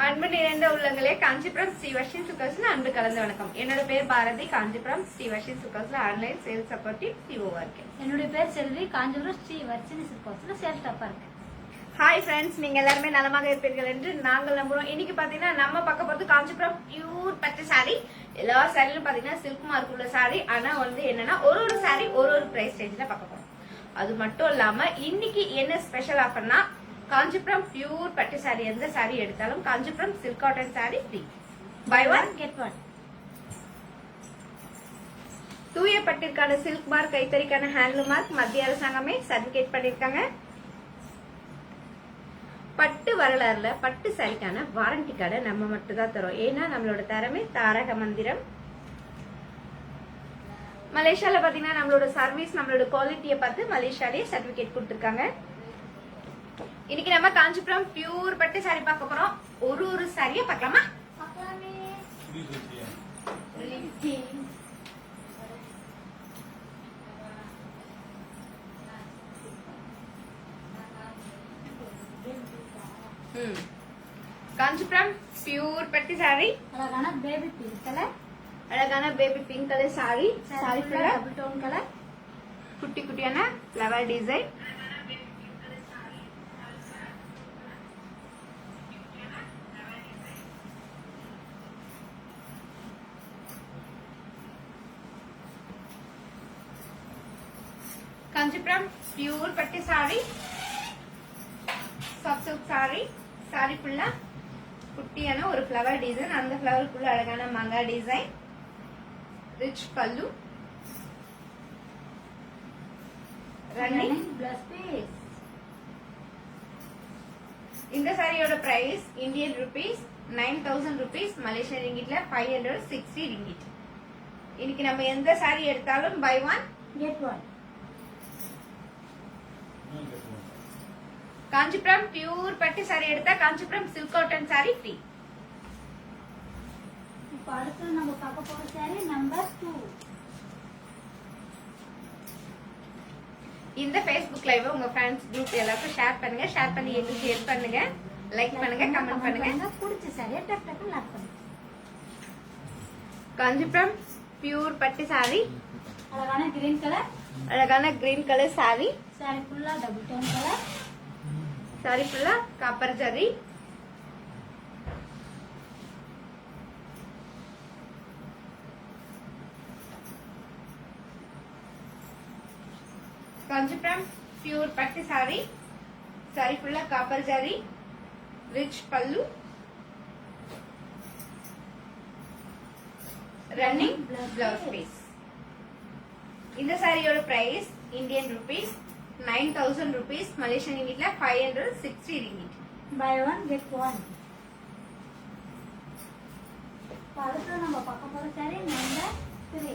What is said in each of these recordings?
அன்பு நிறைந்த உள்ளங்களே, காஞ்சிபுரம் ஸ்ரீ வர்ஷினி சில்க்ஸ்ல அன்பு கலந்த வணக்கம். என்னோட பேர் பாரதி. காஞ்சிபுரம் ஸ்ரீ வர்ஷினி சில்க்ஸ்ல ஆன்லைன் சேல்ஸ் சப்போர்ட்டிவ் சிஓவா இருக்கேன். என்னோட பேர் செல்வி. காஞ்சிபுரம் ஸ்ரீ வர்ஷினி சில்க்ஸ்ல சேல்ஸ் ஸ்டாஃபா இருக்கேன். ஹாய் ஃப்ரெண்ட்ஸ், நீங்க எல்லாருமே நலமாக இருப்பீர்கள் என்று நாங்கள் நம்புறோம். இன்னைக்கு பாத்தீங்கன்னா நம்ம பார்க்க போறது காஞ்சிபுரம் பியூர் பட்டு சாரி. எல்லா சாரிலும் பாத்தீங்கன்னா சில்க் மார்க் உள்ள சாரி. ஆனா என்னன்னா ஒரு சாரி ஒரு பிரைஸ் ரேஞ்ச்ல பார்க்க போறோம். அது மட்டும் இல்லாம இன்னைக்கு என்ன ஸ்பெஷல் ஆஃபர்னா, காஞ்சிபுரம் பியூர் பட்டு சாரி எந்த சாரி எடுத்தாலும் Kanchipuram silk cotton sari free. Buy one get one. தூய பட்டிற்கான சில்க் மார்க், கைத்தறிக்கான ஹேண்ட்லூம் மார்க் மத்திய அரசாங்கமே சர்டிபிகேட் பண்ணிருக்காங்க. பட்டு வரலாறுல பட்டு சாரிக்கான வாரண்டி கார்டை நம்ம மட்டும் தான் தரோம். ஏன்னா நம்மளோட தரமே தாரக மந்திரம். மலேசியால பாத்தீங்கன்னா நம்மளோட சர்வீஸ், நம்மளோட குவாலிட்டியை பார்த்து மலேசியாலேயே சர்டிபிகேட் கொடுத்திருக்காங்க. இன்னைக்கு நம்ம காஞ்சிபுரம் பியூர் பட்டு சாரி பார்க்க போறோம். ஒரு சாரியா பார்க்கலாமா? காஞ்சிபுரம் பியூர் பட்டு சாரி, அழகான பேபி பிங்க் கலர், அழகான baby pink colour sari. Sari ஃபுல்லா டபுள் டோன் கலர், குட்டி குட்டியான ஃப்ளவர் டிசைன். காஞ்சிபுரம் பியூர் பட்டு சாரி, சாஃப்ட் சில்க் சாரி. சாரி ஃபுல்லா குட்டியான ஒரு ஃப்ளவர் டிசைன். அந்த ஃப்ளவருக்குள்ள அழகான மங்கா design, rich pallu, running blouse piece. இந்த சாரியோட price Indian rupees 9000 rupees, Malaysian ரிங்கிட்ல 560 ringgit. இன்னைக்கு நம்ம எந்த சாரி எடுத்தாலும் buy one get one. Kanchipuram pure பட்டு சாரி எடுத்தா Kanchipuram silk cotton sari free. இப்போ அடுத்து நம்ம பார்க்க போற சாரி நம்பர் 2. இந்த Facebook லைவ் உங்க ஃப்ரெண்ட்ஸ் குரூப் எல்லாருக்கும் ஷேர் பண்ணுங்க. ஷேர் பண்ணி எங்களுக்கு ஹெல்ப் பண்ணுங்க. லைக் பண்ணுங்க, கமெண்ட் பண்ணுங்க. பிடிச்ச சாரியை டக் டக்கு லாக் பண்ணுங்க. காஞ்சிபுரம் பியூர் பட்டு சாரி, அழகான கிரீன் கலர், அழகான கிரீன் கலர் சாரி. சாரி ஃபுல்லா டபுள் டோன் கலர், சாரி ஃபுல்லா காப்பர் ஜரி. காஞ்சிபுரம் பியூர் பட்டு சாரி, சாரி ஃபுல்லா copper zari, rich pallu, running blouse piece. இந்த சாரியோட price Indian rupees 9000 rupees, Malaysian ரிங்கிட்ல 560 ringgit. Buy one get one. அடுத்து நம்ம பார்க்க போற சாரி நம்பர் 3.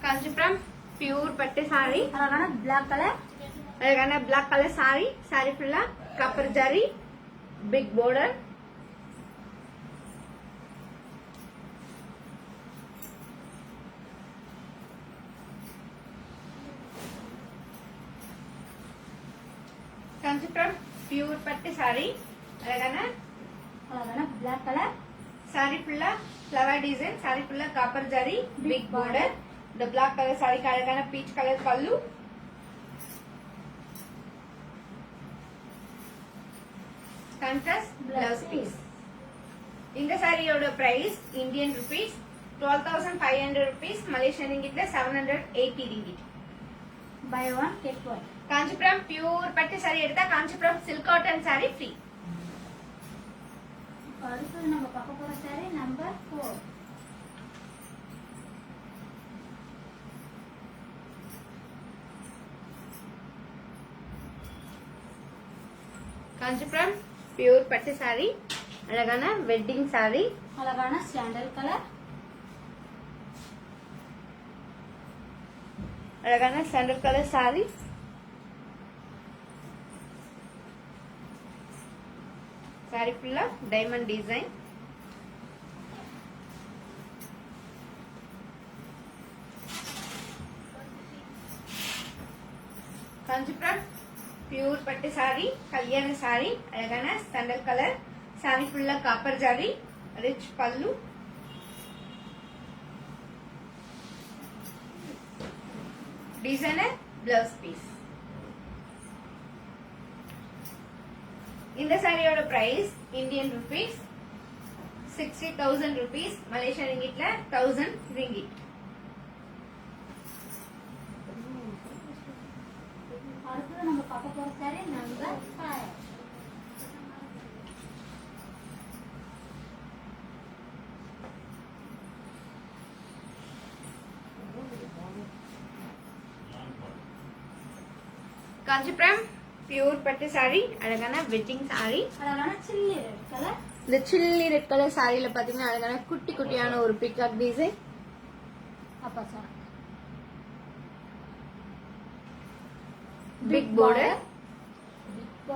காஞ்சிபுரம் பியூர் பட்டு சாரி, அழகான பிளாக் கலர், அழகான பிளாக் கலர் சாரி. சாரி ஃபுல்லா copper zari, big border. Kanchipuram pure பட்டு சாரி, அழகான பிளாக் கலர், சாரி ஃபுல்லா ஃப்ளவர் டிசைன். சாரி ஃபுல்லா காப்பர் ஜரி, பிக் border. இந்த பிளாக் கலர் சாரிக்கு அழகான peach colour pallu, contrast blouse piece. இந்த சாரியோட price Indian rupees 12,500 rupees, Malaysian ரிங்கிட்ல 780 ringgit. Buy one get one. Kanchipuram pure பட்டு சாரி எடுத்தா Kanchipuram silk cotton sari free. அடுத்து நம்ம பார்க்க போற சாரி நம்பர் 4. காஞ்சிபுரம் பியூர் பட்டு சாரி, அழகான வெட்டிங் சாரி, அழகான சாண்டல் கலர், அழகான சாண்டல் கலர் சாரி. சாரி ஃபுல்லா டைமண்ட் டிசைன். காஞ்சிபுரம் பியூர் பட்டு சாரி, கல்யாண சாரி, அழகான சாண்டல் கலர் சாரி, ஃபுல்லா copper zari, rich pallu, designer blouse piece. இந்த சாரியோட price Indian rupees 60,000 rupees, Malaysia ரிங்கிட்ல 1000 ringgit. அடுத்து நம்ம பார்க்க போற சாரி நம்பர் 5. காஞ்சிபுரம் பியூர் பட்டு சாரி, அழகான வெட்டிங் சாரி, அழகான சில்லி ரெட் கலர். இந்த சில்லி ரெட் கலர் சாரியில பாத்தீங்கன்னா அழகான குட்டி குட்டியான ஒரு பிகாக் டிசைன், அப்பா sir big border,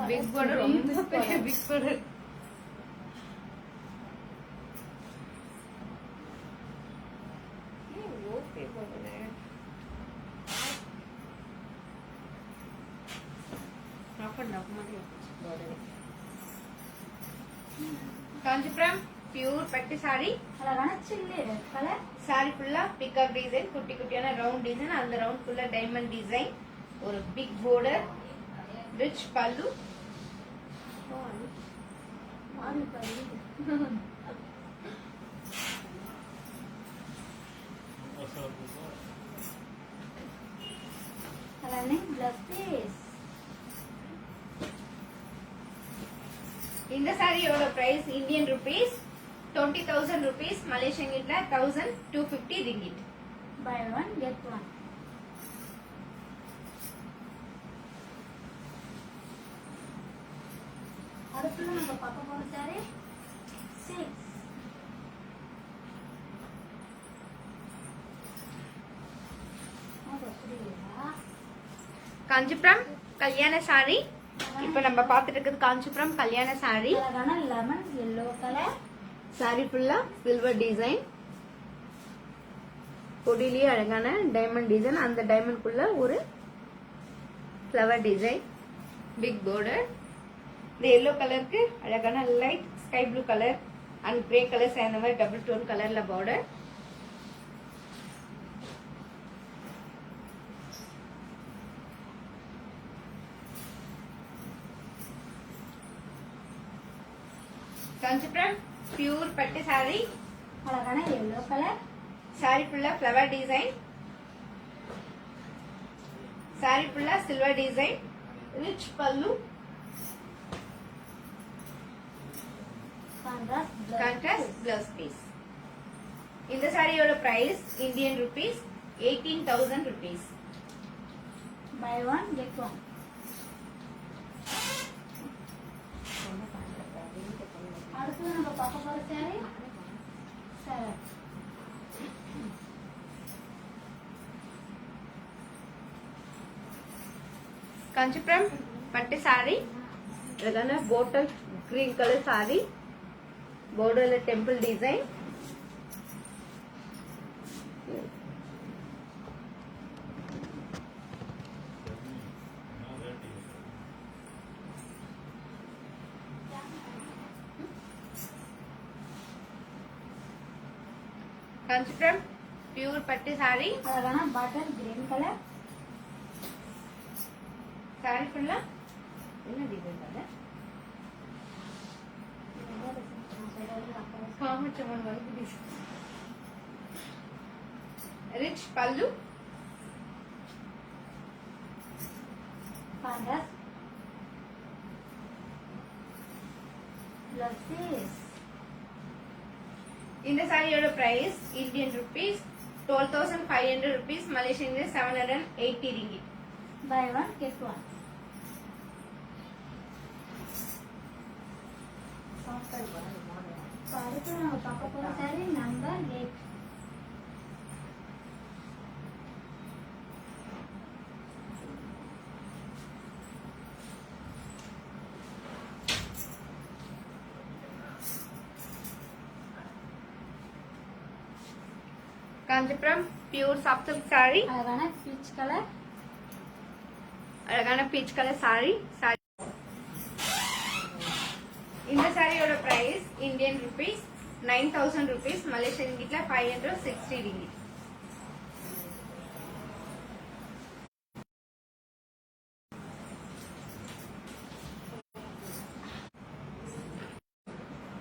big border ரொம்ப பெரிய big border. Okay border. Kanchipuram pure பட்டு சாரி, அழகான சில்லி ரெட் கலர். சாரி ஃபுல்லா பிகாக் டிசைன், குட்டி குட்டியான ரவுண்ட் டிசைன், அந்த ரவுண்ட் ஃபுல்லா டைமண்ட் டிசைன், ஒரு big border, rich pallu, running blouse piece. இந்த சாரியோட price Indian rupees 20,000 rupees, Malaysian ரிங்கிட்ல 1,250 ringgit. Buy one get one. அடுத்து நம்ம பார்க்க போற சாரி 6. காஞ்சிபுரம் கல்யாண சாரி, இப்ப நம்ம பார்த்துட்டு இருக்கிறது காஞ்சிபுரம் கல்யாண சாரி. அழகான லெமன் எல்லோ கலர். சாரி ஃபுல்லா சில்வர் டிசைன், கொடியிலேயே அழகான டைமண்ட் டிசைன், அந்த டைமண்ட்குள்ள ஒரு ஃப்ளவர் டிசைன், பிக் border. இந்த எல்லோ கலருக்கு அழகான light sky blue colour and grey colour சேர்ந்த மாதிரி டபுள் டோன் கலர்ல border. காஞ்சிபுரம் பியூர் பட்டு சாரி, அழகான எல்லோ கலர். சாரி ஃபுல்லா ஃப்ளவர் டிசைன், சாரி ஃபுல்லா silver design, rich pallu, contrast blouse piece. இந்த சாரியோட price Indian rupees 18,000 rupees. Buy one get one. அடுத்து நம்ம பார்க்க போற சாரி 7. காஞ்சிபுரம் பட்டு சாரி, அழகான போட்டல் கிரீன் கலர் சாரி, borderல டெம்பிள் டிசைன், காஞ்சிபுரம் பியூர் பட்டு சாரி, அழகான பாட்டில் கிரீன் கலர். சாரி ஃபுல்லா என்ன டிசைன் அது? காமச்சமன் வந்து டிசைன், rich pallu, contrast blouse piece. இந்த சாரியோட price Indian rupees 12,500 rupees, Malaysian 780 ringgit. Buy one get one. அடுத்து நம்ம பார்க்க போற sari number 8. Kanchipuram pure soft silk sari, அழகான பீச் கலர். அழகான பீச் கலர் சாரி. இந்த சாரியோட price Indian rupees 9000 rupees, Malaysian ரிங்கிட்ல 560 ringgit.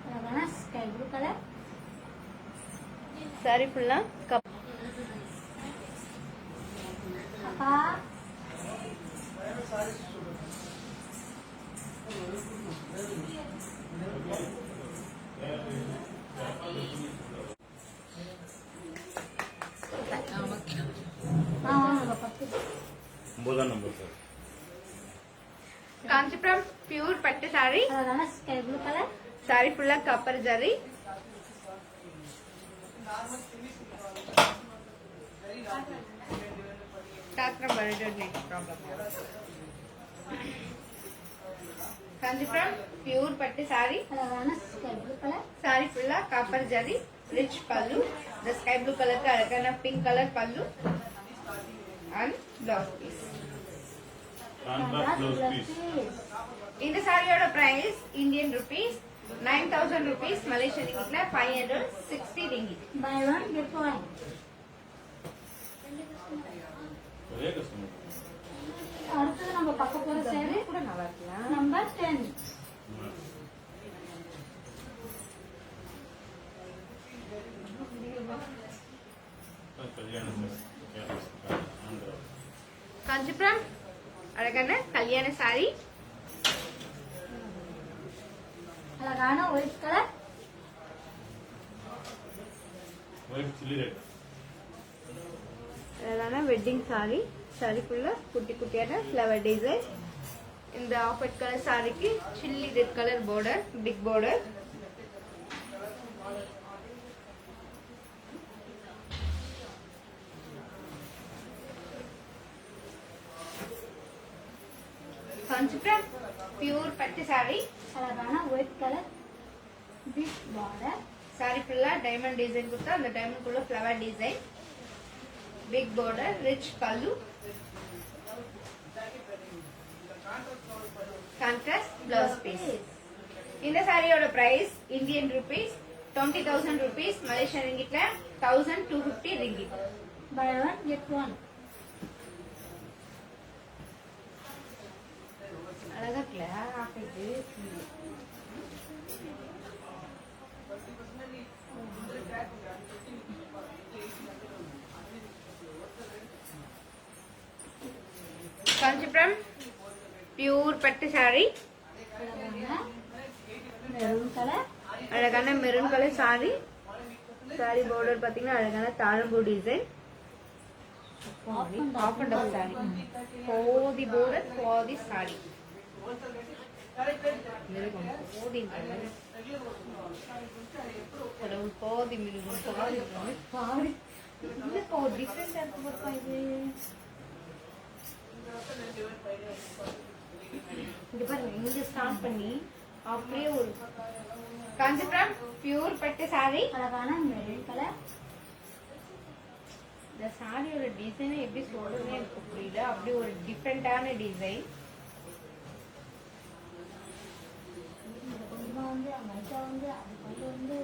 அழகான ஸ்கை ப்ளூ கலர். சாரி ஃபுல்லா அப்பா காஞ்சிபுரம் பியூர் பட்டு சாரி. அழகான ஸ்கை ப்ளூ கலர். சாரி ஃபுல்லா கப்பர் ஜரி. காஞ்சிபுரம் பியூர் பட்டு சாரி. அழகான ஸ்கை ப்ளூ கலர். சாரி ஃபுல்லா காப்பர் ஜரி, ரிச் பல்லு. இந்த ஸ்கை ப்ளூ கலருக்கு அழகான pink colour pallu and blouse piece. இந்த சாரியோட price Indian rupees 9000 rupees, Malaysian ரிங்கிட்ல 560 ringgit. Buy one get one. அடுத்து நம்ம பார்க்க போற சேவை கூட நல்லா இருக்கலாம். நம்பர் 10. காஞ்சிபுரம் அழகான கல்யாண சாரி. அழகான ஒயிட் கலர். அழகான வெட்டிங் சாரி. சாரி ஃபுல்லா குட்டி குட்டியான ஃப்ளவர் டிசைன். இந்த ஆஃப் ஒயிட் கலர் சாரிக்கு chilli red colour border, big border. Kanchipuram pure பட்டு சாரி. அழகான white colour big border. Sari ஃபுல்லா டைமண்ட் டிசைன் கொடுத்தா அந்த டைமண்ட் குள்ள flower design, big border, rich pallu, contrast blouse piece. இந்த சாரியோட price Indian rupees 20,000 rupees, Malaysian ரிங்கிட்ல 1250 ringgit. Buy one get one. அழகா கிளியர் ஆகுது. காஞ்சிபுரம் பியூர் பட்டு சாரி. Maroon colour. அழகான maroon colour sari. Sari border பாத்தீங்கன்னா அழகான தாழம்பூ design. Half and half sari. போதி border, போதி சாரி. போதி போதி மிருகம் பாதி பாதி டிஃப்ரெண்டா இருக்கு பாப்பா இது. இது பாருங்க, இங்க ஸ்டார்ட் பண்ணி அப்படியே ஒரு காஞ்சிபுரம் பியூர் பட்டு சாரி. அழகான மெரூன் கலர். இந்த சாரியோட டிசைனை எப்படி சொல்றதுன்னு எனக்கு புரியல. அப்படி ஒரு டிஃப்ரெண்டான டிசைன். கொஞ்சம் வந்து மைக்கா வந்து அது கொஞ்சம் வந்து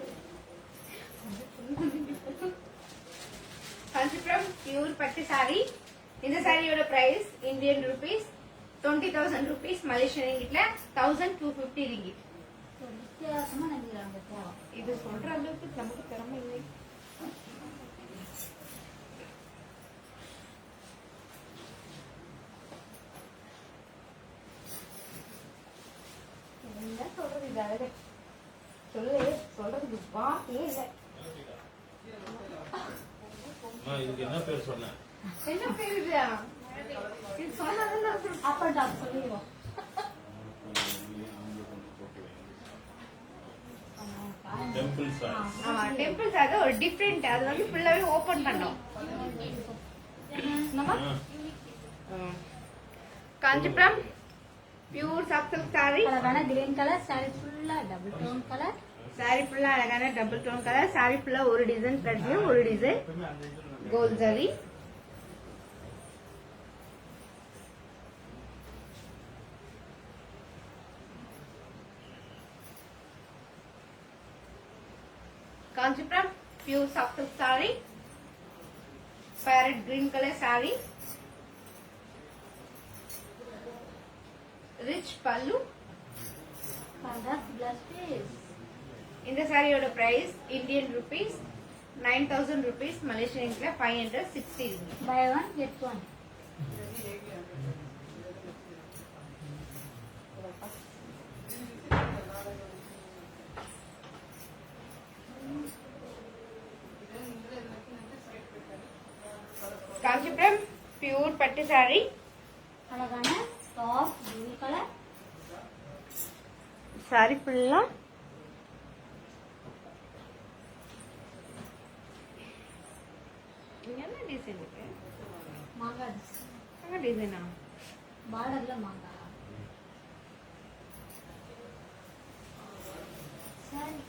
காஞ்சிபுரம் பியூர் பட்டு சாரி. இந்த சாரியோட price Indian rupees 20,000 rupees, Malaysian ரிங்கிட்ல 1250 ringgit. வித்தியாசமா நினைக்கிறாங்க. இது சொல்ற அளவுக்கு நமக்கு திறமை இல்லை. என்ன சொல்றது, இது அழகு சொல்லு, சொல்றதுக்கு வார்த்தையே இல்லை. இதுக்கு என்ன பேர் சொன்ன? என்ன பேர் இது? இது சொன்னதெல்லாம் அப் அண்ட் டாப் சொல்லிடுவோம். Temple sorry. ஆமா, டெம்பிள்ஸ் அது ஒரு டிஃபரெண்ட். அது வந்து ஃபுல்லாவே ஓபன் பண்ணோம். நம்ம Kanchipuram pure soft silk sari. அழகான கிரீன் கலர். சாரி ஃபுல்லா டபுள் டோன் கலர். சாரி ஃபுல்லா அழகான டபுள் டோன் கலர். சாரி ஃபுல்லா ஒரு டிசைன் கட்லயும் ஒரு design gold zari. Kanchipuram pure soft silk saree, parrot green color saree, rich pallu. Contrast blouse piece. இந்த சாரியோட price Indian rupees 9000 rupees, Malaysian இன்க்ல 560 ringgit. Buy one get one. Kanchipuram pure பட்டு saree, அழகான soft blue color. saree ஃபுல்லா என்ன design இருக்கு? மாங்கா என்ன டிசைனா? பார்டர்ல மாங்கா. சரி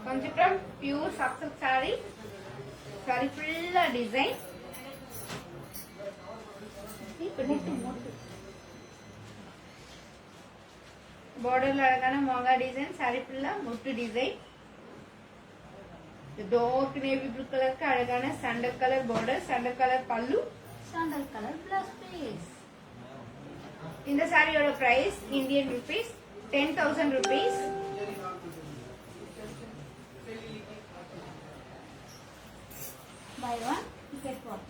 Kanchipuram pure soft silk saree, saree ஃபுல்லா டிசைன். மொட்டு மொட்டு. பார்டர்ல அழகான மாங்கா டிசைன், saree ஃபுல்லா மொட்டு டிசைன். டார்க் நேவி ப்ளூ கலருக்கு அழகான sandal colour border, sandal colour pallu. Sandal colour blouse piece. இந்த சாரியோட price Indian rupees 10,000 rupees. Buy one get one.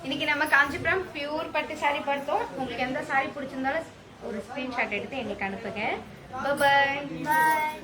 இன்னைக்கு நம்ம காஞ்சிபுரம் பியூர் பட்டு சாரி பார்த்தோம். உங்களுக்கு எந்த சாரி பிடிச்சிருந்தாலும் ஒரு ஸ்கிரீன்ஷாட் எடுத்து எங்களுக்கு அனுப்புங்க. Bye Bye.